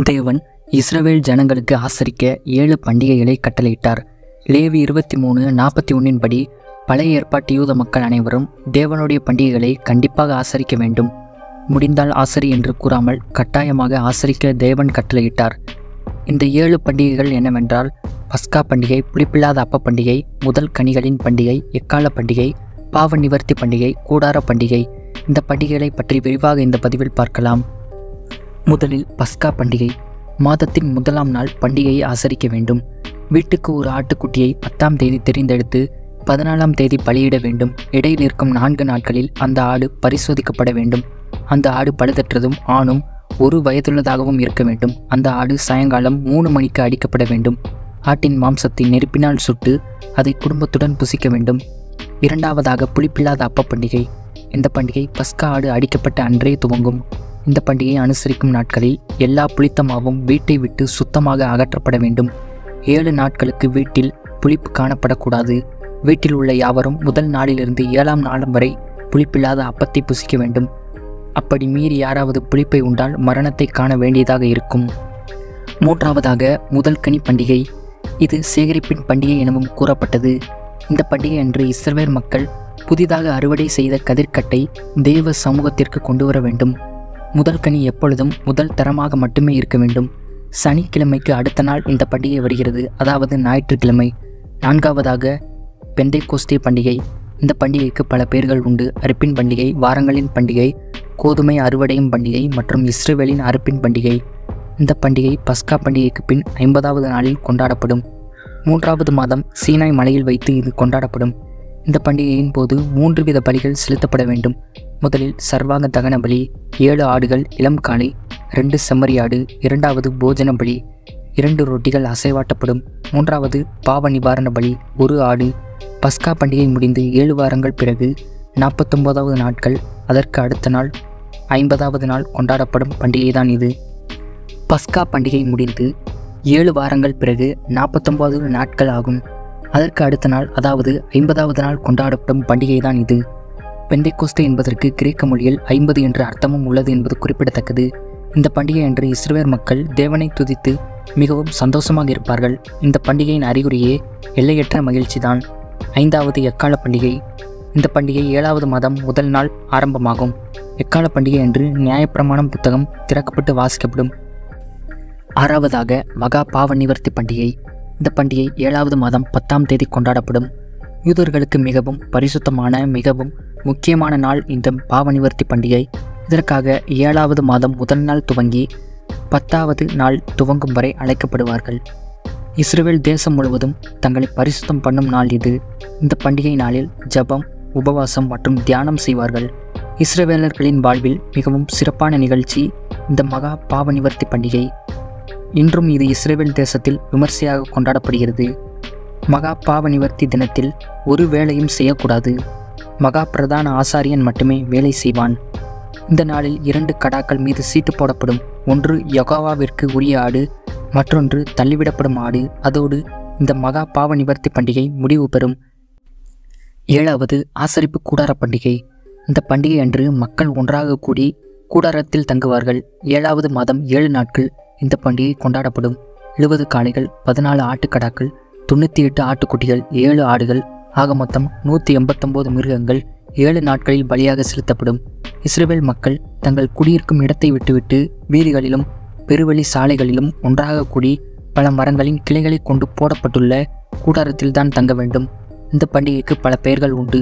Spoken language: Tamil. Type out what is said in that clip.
தேவன் இஸ்ரவேல் ஜனங்களுக்கு ஆசரிக்க 7 பண்டிகைகளை கட்டளையிட்டார். லேவி 23:41 படி பழைய ஏற்பாட்டு யூத மக்கள் அனைவரும் தேவனுடைய பண்டிகைகளை கண்டிப்பாக ஆசரிக்க வேண்டும். முடிந்தால் ஆசரி என்று கூறாமல் கட்டாயமாக ஆசரிக்க தேவன் கட்டளையிட்டார். இந்த 7 பண்டிகைகள் என்னவென்றால் பஸ்கா பண்டிகை, புளிப்பில்லாத அப்ப பண்டிகை, முதல் கனிகளின் பண்டிகை, எக்கால பண்டிகை, பாவ நிவர்த்தி பண்டிகை, கூடார பண்டிகை. இந்த பண்டிகைகளை பற்றி விரிவாக இந்த பதிவில் பார்க்கலாம். முதலில் பஸ்கா பண்டிகை. மாதத்தின் முதலாம் நாள் பண்டிகையை ஆசரிக்க வேண்டும். வீட்டுக்கு ஒரு ஆட்டுக்குட்டியை 10ஆம் தேதி தெரிந்தெடுத்து 14ஆம் தேதி பலியிட வேண்டும். இடையில் இருக்கும் 4 நாட்களில் அந்த ஆடு பரிசோதிக்கப்பட வேண்டும். அந்த ஆடு பழுதற்றதும் ஆணும் 1 வயதுள்ளதாகவும் இருக்க வேண்டும். அந்த ஆடு சாயங்காலம் 3 மணிக்கு அடிக்கப்பட வேண்டும். ஆட்டின் மாம்சத்தை நெருப்பினால் சுட்டு அதை குடும்பத்துடன் புசிக்க வேண்டும். இரண்டாவதாக புளிப்பில்லாத அப்ப பண்டிகை. இந்த பண்டிகை பஸ்கா ஆடு அடிக்கப்பட்ட அன்றே துவங்கும். இந்த பண்டிகையை அனுசரிக்கும் நாட்களில் எல்லா புளித்த மாவும் வீட்டை விட்டு சுத்தமாக அகற்றப்பட வேண்டும். 7 நாட்களுக்கு வீட்டில் புளிப்பு காணப்படக்கூடாது. வீட்டில் உள்ள யாவரும் முதல் நாளிலிருந்து 7ஆம் நாள் வரை புளிப்பில்லாத அப்பத்தை புசிக்க வேண்டும். அப்படி மீறி யாராவது புளிப்பை உண்டால் மரணத்தை காண வேண்டியதாக இருக்கும். மூன்றாவதாக முதல் கனி பண்டிகை. இது சேகரிப்பின் பண்டிகை எனவும் கூறப்பட்டது. இந்த பண்டிகை அன்று இஸ்ரவேல் மக்கள் புதிதாக அறுவடை செய்த கதிர்க்கட்டை தேவ சமூகத்திற்கு கொண்டு வர வேண்டும். முதல் கனி எப்பொழுதும் முதல் தரமாக மட்டுமே இருக்க வேண்டும். சனிக்கிழமைக்கு அடுத்த நாள் இந்த பண்டிகை வருகிறது, அதாவது ஞாயிற்றுக்கிழமை. நான்காவதாக பெந்தைக்கோஸ்தே பண்டிகை. இந்த பண்டிகைக்கு பல பெயர்கள் உண்டு. அறுப்பின் பண்டிகை, வாரங்களின் பண்டிகை, கோதுமை அறுவடையும் பண்டிகை மற்றும் இஸ்ரவேலின் அறுப்பின் பண்டிகை. இந்த பண்டிகை பஸ்கா பண்டிகைக்கு பின் 50வது நாளில் கொண்டாடப்படும். 3வது மாதம் சீனாய் மலையில் வைத்து இது கொண்டாடப்படும். இந்த பண்டிகையின் போது 3 வித பலிகள் செலுத்தப்பட வேண்டும். முதலில் சர்வாங்க தகன பலி, 7 ஆடுகள் இளம் காளை, 2 செம்மறியாடு. இரண்டாவது போஜன பலி, 2 ரொட்டிகள் அசைவாட்டப்படும். மூன்றாவது பாவ நிவாரண பலி, 1 ஆடு. பஸ்கா பண்டிகை முடிந்து 7 வாரங்கள் பிறகு 49வது நாட்கள், அதற்கு அடுத்த நாள் 50வது நாள் கொண்டாடப்படும் பண்டிகைதான் இது. பஸ்கா பண்டிகை முடிந்து 7 வாரங்கள் பிறகு 49 நாட்கள் ஆகும். அதற்கு அடுத்த நாள், அதாவது 50வது நாள் கொண்டாடப்படும் பண்டிகைதான் இது. பெந்தைக்கோஸ்தே என்பதற்கு கிரேக்க மொழியில் 50 என்ற அர்த்தமும் உள்ளது என்பது குறிப்பிடத்தக்கது. இந்த பண்டிகை அன்று இஸ்ரவேல் மக்கள் தேவனை துதித்து மிகவும் சந்தோஷமாக இருப்பார்கள். இந்த பண்டிகையின் அறிகுறியே எல்லையற்ற மகிழ்ச்சிதான். 5வது எக்கால பண்டிகை. இந்த பண்டிகை 7வது மாதம் முதல் நாள் ஆரம்பமாகும். எக்கால பண்டிகை அன்று நியாயப்பிரமாணம் புத்தகம் திறக்கப்பட்டு வாசிக்கப்படும். 6வதாக மகா பாவ நிவர்த்தி பண்டிகை. இந்த பண்டிகை 7வது மாதம் 10ஆம் தேதி கொண்டாடப்படும். யூதர்களுக்கு மிகவும் பரிசுத்தமான மிகவும் முக்கியமான நாள் இந்த பாவ நிவர்த்தி பண்டிகை. இதற்காக 7வது மாதம் முதல் நாள் துவங்கி 10வது நாள் துவங்கும் வரை அழைக்கப்படுவார்கள். இஸ்ரவேல் தேசம் முழுவதும் தங்களை பரிசுத்தம் பண்ணும் நாள் இது. இந்த பண்டிகை நாளில் ஜெபம், உபவாசம் மற்றும் தியானம் செய்வார்கள். இஸ்ரவேலர்களின் வாழ்வில் மிகவும் சிறப்பான நிகழ்ச்சி இந்த மகா பாவ நிவர்த்தி பண்டிகை. இன்றும் இது இஸ்ரவேல் தேசத்தில் விமர்சையாக கொண்டாடப்படுகிறது. மகா பாவ நிவர்த்தி தினத்தில் ஒரு வேலையும் செய்யக்கூடாது. மகா பிரதான ஆசாரியன் மட்டுமே வேலை செய்வான். இந்த நாளில் 2 கடாக்கள் மீது சீட்டு போடப்படும். ஒன்று யெகோவாவிற்கு உரிய ஆடு, மற்றொன்று தள்ளிவிடப்படும் ஆடு. அதோடு இந்த மகா பாவ நிவர்த்தி பண்டிகை முடிவு பெறும். 7வது ஆசரிப்பு கூடார பண்டிகை. இந்த பண்டிகை அன்று மக்கள் ஒன்றாக கூடி கூடாரத்தில் தங்குவார்கள். 7வது மாதம் 7 நாட்கள் இந்த பண்டிகை கொண்டாடப்படும். 70 காளைகள், 14 ஆட்டுக்கடாக்கள், 98 ஆட்டுக்குட்டிகள், 7 ஆடுகள், ஆக மொத்தம் 189 மிருகங்கள் 7 நாட்களில் பலியாக செலுத்தப்படும். இஸ்ரவேல் மக்கள் தங்கள் குடியிருக்கும் இடத்தை விட்டுவிட்டு வீதிகளிலும் பெருவழி சாலைகளிலும் ஒன்றாக கூடி பல மரங்களின் கிளைகளை கொண்டு போடப்பட்டுள்ள கூடாரத்தில்தான் தங்க வேண்டும். இந்த பண்டிகைக்கு பல பெயர்கள் உண்டு.